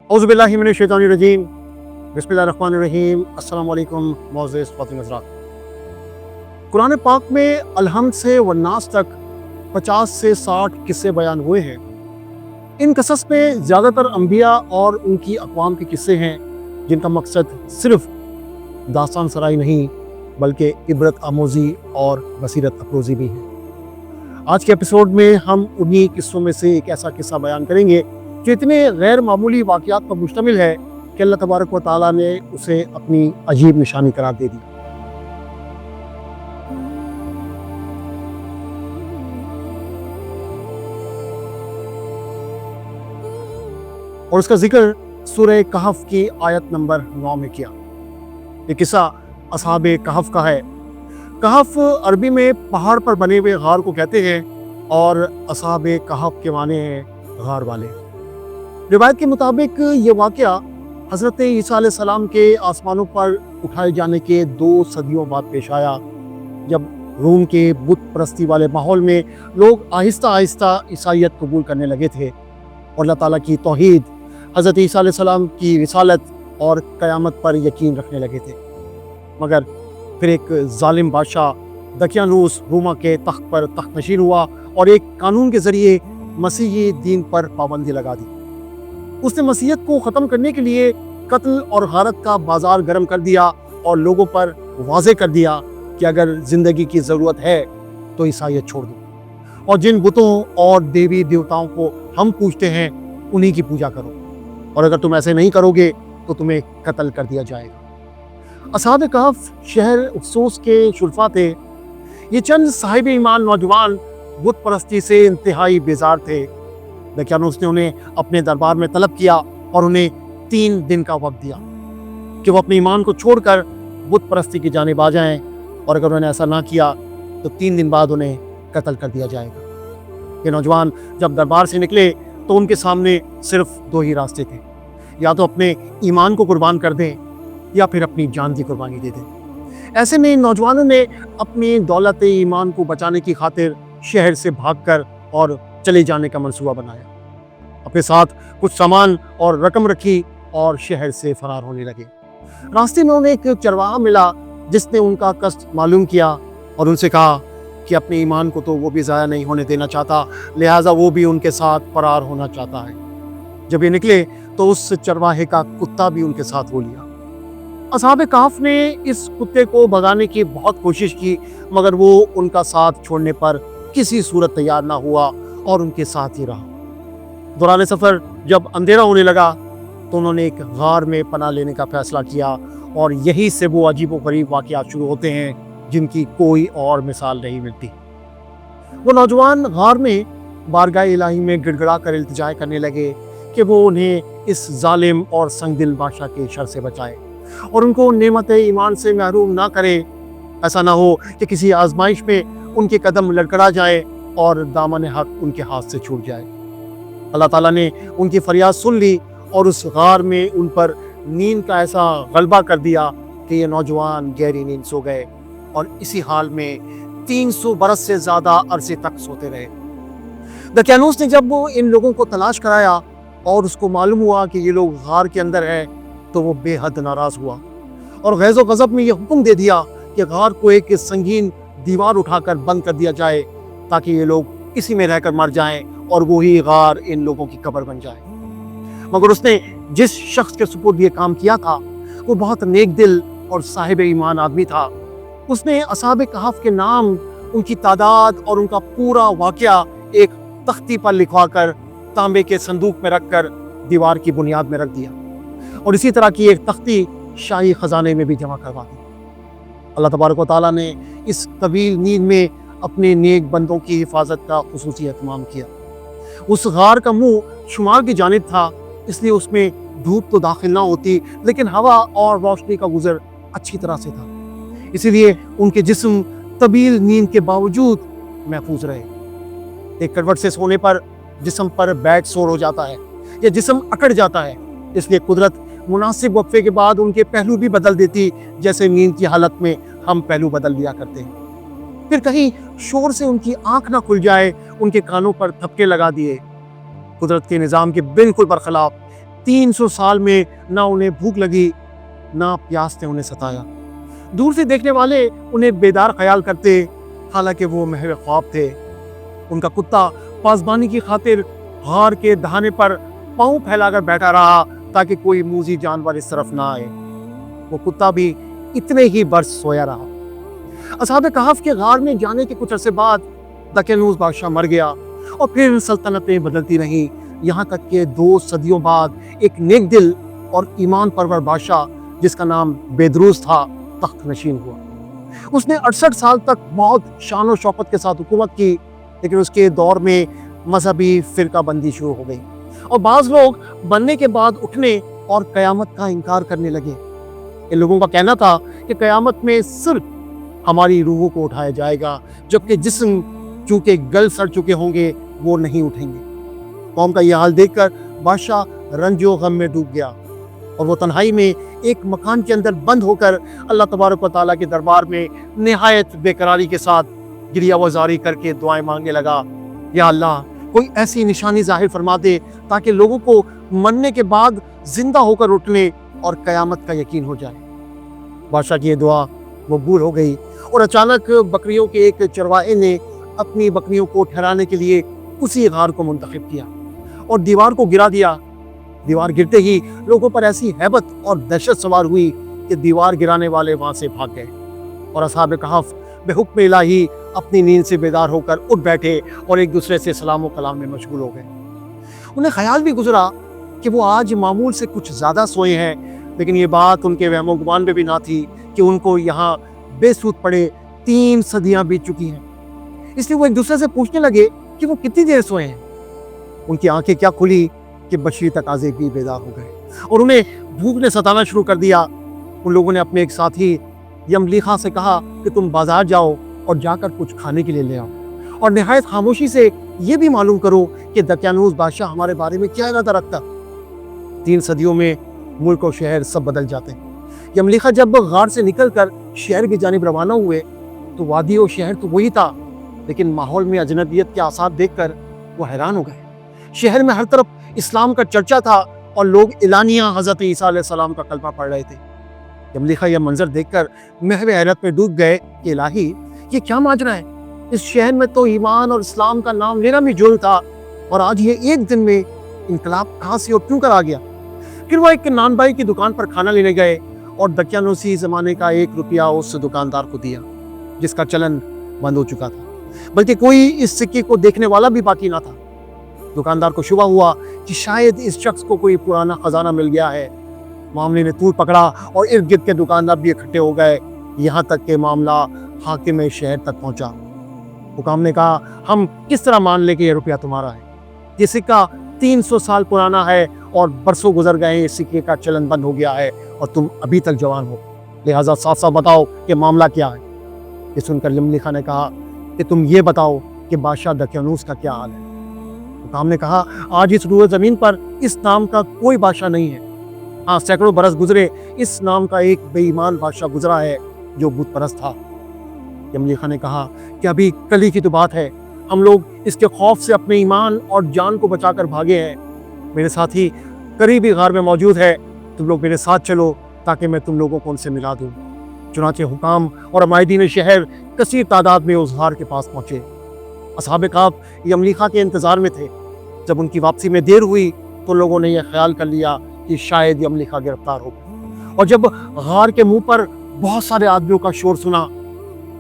औज़ु बिल्लाहि मिनश शैतानिर रजीम, बिस्मिल्लाहिर रहमानिर रहीम। अस्सलाम वालेकुम मोअज़्ज़िज़ फ़ातिमा हज़रात। कुरान पाक में अलहम्द से वन्नास तक 50 से 60 किस्से बयान हुए हैं। इन क़सस में ज़्यादातर अंबिया और उनकी अक़वाम के किस्से हैं, जिनका मकसद सिर्फ़ दास्तान सराई नहीं बल्कि इबरत आमोज़ी और बसीरत अफ़रोज़ी भी है। आज के एपिसोड में हम उन्हीं किस्सों में से एक ऐसा किस्सा बयान करेंगे जो इतने गैर मामूली वाक़यात पर मुश्तमिल है कि अल्लाह तबारक व तआला ने उसे अपनी अजीब निशानी करार दे दी। और उसका जिक्र सूरह कहफ की आयत नंबर 9 में किया। ये किस्सा असहाबे कहफ का है। कहफ अरबी में पहाड़ पर बने हुए गार को कहते हैं और असहाबे कहफ के माने हैं गार वाले। रिवायत के मुताबिक ये वाक़या हज़रत ईसा अलैहिस्सलाम के आसमानों पर उठाए जाने के 2 सदियों बाद पेश आया, जब रूम के बुत परस्ती वाले माहौल में लोग आहिस्ता आहिस्ता ईसाईयत कबूल करने लगे थे और अल्लाह ताला की तौहीद, हज़रत ईसा अलैहिस्सलाम की रिसालत और क़यामत पर यकीन रखने लगे थे। मगर फिर एक ज़ालिम बादशाह दकियानूस रोमा के तख्त पर तख्त नशीन हुआ और एक कानून के ज़रिए मसीही दीन पर पाबंदी लगा दी। उसने मसीहत को ख़त्म करने के लिए कत्ल और गारत का बाजार गर्म कर दिया और लोगों पर वाज़े कर दिया कि अगर ज़िंदगी की ज़रूरत है तो ईसाईयत छोड़ दो और जिन बुतों और देवी देवताओं को हम पूजते हैं उन्हीं की पूजा करो, और अगर तुम ऐसे नहीं करोगे तो तुम्हें कत्ल कर दिया जाएगा। असहाब कहफ शहर अफसोस के शुरफा थे। ये चंद साहिब ईमान नौजवान बुत परस्ती से इंतहाई बेजार थे। दकियानूस ने उन्हें अपने दरबार में तलब किया और उन्हें 3 दिन का वक्त दिया कि वो अपने ईमान को छोड़कर बुत परस्ती की जानिब आ जाएं, और अगर उन्होंने ऐसा ना किया तो 3 दिन बाद उन्हें कत्ल कर दिया जाएगा। ये नौजवान जब दरबार से निकले तो उनके सामने सिर्फ 2 ही रास्ते थे, या तो अपने ईमान को कुर्बान कर दें या फिर अपनी जान की कुर्बानी दे दें। ऐसे में इन नौजवानों ने अपनी दौलत ईमान को बचाने की खातिर शहर से भागकर और चले जाने का मंसूबा बनाया। अपने साथ कुछ सामान और रकम रखी और शहर से फरार होने लगे। रास्ते में उन्हें एक चरवाहा मिला जिसने उनका कष्ट मालूम किया और उनसे कहा कि अपने ईमान को तो वो भी ज़ाया नहीं होने देना चाहता, लिहाजा वो भी उनके साथ फरार होना चाहता है। जब ये निकले तो उस चरवाहे का कुत्ता भी उनके साथ हो लिया। असहाब कहफ ने इस कुत्ते को भगाने की बहुत कोशिश की, मगर वो उनका साथ छोड़ने पर किसी सूरत तैयार ना हुआ और उनके साथ ही रहा। दौरान सफ़र जब अंधेरा होने लगा तो उन्होंने एक गार में पनाह लेने का फैसला किया, और यहीं से वो अजीब व गरीब वाक़यात शुरू होते हैं जिनकी कोई और मिसाल नहीं मिलती। वो नौजवान गार में बारगाह इलाही में गिड़गिड़ा कर इल्तिजा करने लगे कि वो उन्हें इस जालिम और संगदिल बादशाह के शर से बचाए और उनको नेमत ईमान से महरूम ना करे। ऐसा ना हो कि किसी आजमाइश में उनके कदम लड़खड़ा जाए और दामन हक उनके हाथ से छूट जाए। अल्लाह ताला ने उनकी फरियाद सुन ली और उस गार में उन पर नींद का ऐसा गलबा कर दिया कि ये नौजवान गहरी नींद सो गए और इसी हाल में 300 बरस से ज़्यादा अरसे तक सोते रहे। दकियानूस ने जब वो इन लोगों को तलाश कराया और उसको मालूम हुआ कि ये लोग गार के अंदर हैं तो वो बेहद नाराज़ हुआ और गैज़ो गज़ब में ये हुक्म दे दिया कि गार को एक संगीन दीवार उठाकर बंद कर दिया जाए ताकि ये लोग इसी में रहकर मर जाएं और वही गार इन लोगों की कब्र बन जाए। मगर उसने जिस शख्स के सुपुर्द ये काम किया था वो बहुत नेक दिल और साहिब ईमान आदमी था। उसने असहाब कहफ के नाम, उनकी तादाद और उनका पूरा वाक़या एक तख्ती पर लिखवा कर तांबे के संदूक में रख कर दीवार की बुनियाद में रख दिया और इसी तरह की एक तख्ती शाही ख़जाने में भी जमा करवा दी। अल्लाह तबारक व तआला ने इस तवील नींद में अपने नेक बंदों की हिफाजत का खुसूसी एहतमाम किया। उस गार का मुंह शुमार की जानिब था, इसलिए उसमें धूप तो दाखिल ना होती लेकिन हवा और रोशनी का गुजर अच्छी तरह से था, इसीलिए उनके जिस्म तवील नींद के बावजूद महफूज रहे। एक करवट से सोने पर जिस्म पर बैठ सोर हो जाता है या जिस्म अकड़ जाता है, इसलिए कुदरत मुनासिब वक्फे के बाद उनके पहलू भी बदल देती, जैसे नींद की हालत में हम पहलू बदल दिया करते हैं। फिर कहीं शोर से उनकी आंख ना खुल जाए, उनके कानों पर थपके लगा दिए। कुदरत के निज़ाम के बिल्कुल बरखिलाफ 300 साल में ना उन्हें भूख लगी ना प्यास ने उन्हें सताया। दूर से देखने वाले उन्हें बेदार ख्याल करते, हालांकि वो महव ख्वाब थे। उनका कुत्ता पासबानी की खातिर हार के दहाने पर पांव फैलाकर बैठा रहा ताकि कोई मूजी जानवर इस तरफ ना आए। वो कुत्ता भी इतने ही बरस सोया रहा। असहाबे कहफ के गार में जाने के कुछ अरसे बाद दक्यानूस बादशाह मर गया और फिर सल्तनतें बदलती रहीं, यहाँ तक कि 2 सदियों बाद एक नेक दिल और ईमान परवर बादशाह जिसका नाम बेदरूस था तख्त नशीन हुआ। उसने 68 साल तक बहुत शान और शौकत के साथ हुकूमत की, लेकिन उसके दौर में मजहबी फिरका बंदी शुरू हो गई और बाज़ लोग बनने के बाद उठने और क़यामत का इनकार करने लगे। इन लोगों का कहना था कि क़यामत में सिर्फ हमारी रूहों को उठाया जाएगा, जबकि जिस्म चूंकि गल सड़ चुके होंगे वो नहीं उठेंगे। कौम का यह हाल देखकर बादशाह रंजो गम में डूब गया और वो तन्हाई में एक मकान के अंदर बंद होकर अल्लाह तबारक व तआला के दरबार में निहायत बेकरारी के साथ गिरिया वजारी करके दुआएं मांगने लगा, या अल्लाह कोई ऐसी निशानी जाहिर फरमा दे ताकि लोगों को मरने के बाद जिंदा होकर उठने और क़यामत का यकीन हो जाए। बादशाह की ये दुआ मकबूल हो गई और अचानक बकरियों के एक चरवाहे ने अपनी बकरियों को ठहराने के लिए उसी गार को मुंतखब किया और दीवार को गिरा दिया। दीवार गिरते ही लोगों पर ऐसी हैबत और दहशत सवार हुई कि दीवार गिराने वाले वहां से भाग गए और असहाबे कहफ बेहुक्म इलाही अपनी नींद से बेदार होकर उठ बैठे और एक दूसरे से सलाम व कलाम में मशगूल हो गए। उन्हें ख्याल भी गुजरा कि वो आज मामूल से कुछ ज़्यादा सोए हैं, लेकिन ये बात उनके वहमो गुमान में भी ना थी कि उनको यहाँ बेसूद पड़े 3 सदियाँ बीत चुकी हैं। इसलिए वो एक दूसरे से पूछने लगे कि वो कितनी देर सोए हैं। उनकी आंखें क्या खुली कि बशरी तकाज़े भी बेदार हो गए और उन्हें भूख ने सताना शुरू कर दिया। उन लोगों ने अपने एक साथी यमलीखा से कहा कि तुम बाजार जाओ और जाकर कुछ खाने के लिए ले आओ और निहायत खामोशी से ये भी मालूम करो कि दक्यानूस बादशाह हमारे बारे में क्या इरादा रखता। 3 सदियों में मुल्क और शहर सब बदल जाते हैं। यमलीखा जब गार से निकलकर शहर की जानिब रवाना हुए तो वादी और शहर तो वही था, लेकिन माहौल में अजनबियत के आसार देखकर वो हैरान हो गए। शहर में हर तरफ इस्लाम का चर्चा था और लोग इलानिया हज़रत ईसा अलैहिस्सलाम का कलमा पढ़ रहे थे। यमलीखा यह मंजर देखकर महव हैरत में डूब गए कि इलाही ये क्या माजरा है। इस शहर में तो ईमान और इस्लाम का नाम लेना भी जुर्म था और आज ये एक दिन में इनकलाब कहाँ से और क्यों कर आ गया। फिर वो एक नान भाई की दुकान पर खाना लेने गए और दक्यानूसी ज़माने का 1 रुपया उस दुकानदार को दिया जिसका चलन बंद हो चुका था, बल्कि कोई इस सिक्के को देखने वाला भी बाकी ना था। दुकानदार को शुबा हुआ कि शायद इस शख्स को कोई पुराना खजाना मिल गया है। मामले ने तूल पकड़ा और इर्द गिर्द के दुकानदार भी इकट्ठे हो गए, यहाँ तक के मामला हाकिम शहर तक पहुँचा। हुकाम ने कहा, हम किस तरह मान लें कि यह रुपया तुम्हारा है। ये सिक्का 300 साल पुराना है और बरसों गुजर गए, इस सिक्के का चलन बंद हो गया है और तुम अभी तक जवान हो, लिहाजा साफ साफ बताओ कि मामला क्या है। ये सुनकर यमलीखा ने कहा कि तुम ये बताओ कि बादशाह दक्यानूस का क्या हाल है। हुकाम ने कहा, आज इस रूए ज़मीन पर इस नाम का कोई बादशाह नहीं है। हाँ, सैकड़ों बरस गुजरे इस नाम का एक बेईमान बादशाह गुजरा है जो बुत परस्त था। यमलीखा ने कहा कि अभी कल ही की तो बात है, हम लोग इसके खौफ से अपने ईमान और जान को बचाकर भागे हैं। मेरे साथी करीबी गार में मौजूद है, तुम लोग मेरे साथ चलो ताकि मैं तुम लोगों को उनसे मिला दूँ। चुनाचे हुकाम और अमायदीन शहर कसीर तादाद में उस गार के पास पहुँचे। असहाबे कहफ यमलीखा के इंतज़ार में थे। जब उनकी वापसी में देर हुई तो लोगों ने यह ख्याल कर लिया कि शायद यमलीखा गिरफ्तार हो गया और जब गार के मुंह पर बहुत सारे आदमियों का शोर सुना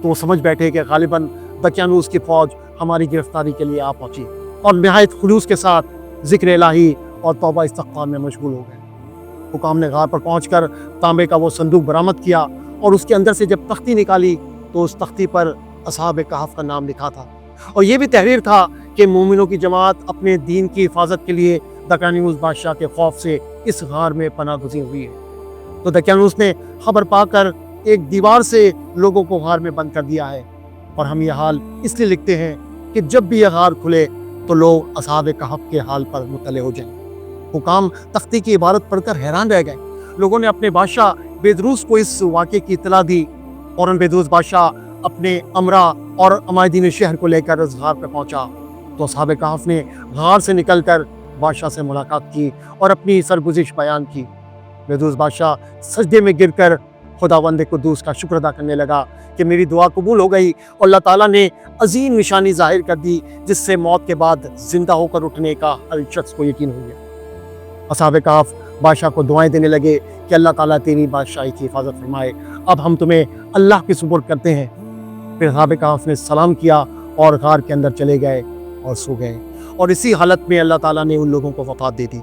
तो वो समझ बैठे कि गालिबन दक्यानूस की फौज हमारी गिरफ्तारी के लिए आ पहुंची और निहायत खुलूस के साथ जिक्र इलाही और तौबा इस्तग़फ़ार में मशगूल हो गए। हुकाम ने गार पर पहुंचकर तांबे का वो संदूक बरामद किया और उसके अंदर से जब तख्ती निकाली तो उस तख्ती पर असहाबे कहफ का नाम लिखा था और ये भी तहरीर था कि मोमिनों की जमात अपने दीन की हिफाजत के लिए दक्यानूस बादशाह के खौफ से इस गार में पनाह गुज़ीर हुई है। तो दक्यानूस ने खबर पाकर एक दीवार से लोगों को गार में बंद कर दिया है और हम ये हाल इसलिए लिखते हैं कि जब भी यह गार खुले तो लोग असहाबे कहफ के हाल पर मुतले हो जाएं। हुकाम तख्ती की इबारत पढ़कर हैरान रह गए। लोगों ने अपने बादशाह बेदरूस को इस वाक़े की इत्तला दी। फौरन बेदरूस बादशाह अपने अमरा और अमायदीन शहर को लेकर उस गार पर पहुंचा तो असहाबे कहफ ने गार से निकलकर बादशाह से मुलाकात की और अपनी सरगुज़िश बयान की। बदूस बादशाह सजदे में गिरकर खुदावंद कुद्दूस का शुक्र अदा करने लगा कि मेरी दुआ कबूल हो गई और अल्लाह ताला ने अजीम निशानी ज़ाहिर कर दी, जिससे मौत के बाद ज़िंदा होकर उठने का हर शख्स को यकीन हो गया। असहाबे कहफ बादशाह को दुआएं देने लगे कि अल्लाह ताला तेरी बादशाही की हिफाजत फरमाए, अब हम तुम्हें अल्लाह के सुपुर्द करते हैं। फिर असहाबे कहफ ने सलाम किया और गार के अंदर चले गए और सो गए, और इसी हालत में अल्लाह ताला ने उन लोगों को वफ़ात दे दी।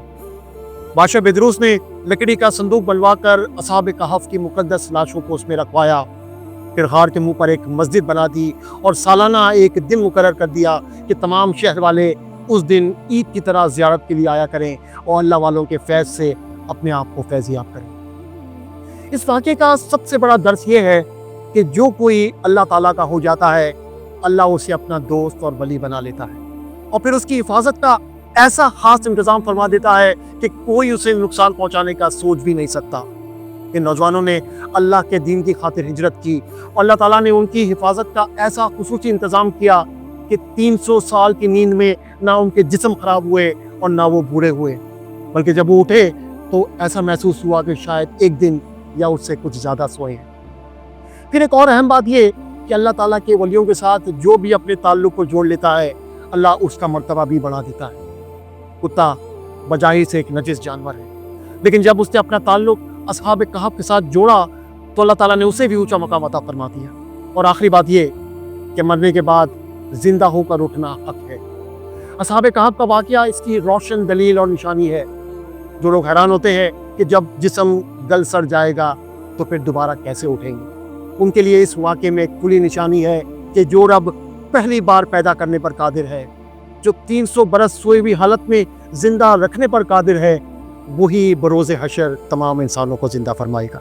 बादशाह बदरूस ने लकड़ी का संदूक बनवा कर असहाब कहफ की मुक़द्दस लाशों को उसमें रखवाया। फिर गार के मुंह पर एक मस्जिद बना दी और सालाना एक दिन मुकर्रर कर दिया कि तमाम शहर वाले उस दिन ईद की तरह ज़ियारत के लिए आया करें और अल्लाह वालों के फैज़ से अपने आप को फैज़याब करें। इस वाक़े का सबसे बड़ा दर्स ये है कि जो कोई अल्लाह ताला का हो जाता है, अल्लाह उसे अपना दोस्त और वली बना लेता है और फिर उसकी हिफाजत का ऐसा खास इंतज़ाम फरमा देता है कि कोई उसे नुकसान पहुँचाने का सोच भी नहीं सकता। इन नौजवानों ने अल्लाह के दीन की खातिर हिजरत की और अल्लाह ताला ने उनकी हिफाजत का ऐसा खुसूसी इंतज़ाम किया कि 300 साल की नींद में ना उनके जिस्म ख़राब हुए और ना वो बूढ़े हुए, बल्कि जब वो उठे तो ऐसा महसूस हुआ कि शायद एक दिन या उससे कुछ ज़्यादा सोए हैं। फिर एक और अहम बात ये कि अल्लाह ताला के वलियों के साथ जो भी अपने ताल्लुक़ को जोड़ लेता है, अल्लाह उसका मर्तबा भी बढ़ा देता है। कुत्ता बजाही से एक नजिस जानवर है, लेकिन जब उसने अपना ताल्लुक़ असहाब कहफ के साथ जोड़ा तो अल्लाह ताला ने उसे भी ऊंचा मकाम अता फरमा दिया। और आखिरी बात ये कि मरने के बाद जिंदा होकर उठना हक है। असहाब कहफ का वाक़या इसकी रोशन दलील और निशानी है। जो लोग हैरान होते हैं कि जब जिस्म गल सड़ जाएगा तो फिर दोबारा कैसे उठेंगे, उनके लिए इस वाक़े में एक खुली निशानी है कि जो रब पहली बार पैदा करने पर कादिर है, जो 300 बरस सोई हुई हालत में जिंदा रखने पर कादिर है, वही बरोज़े हशर तमाम इंसानों को जिंदा फरमाएगा।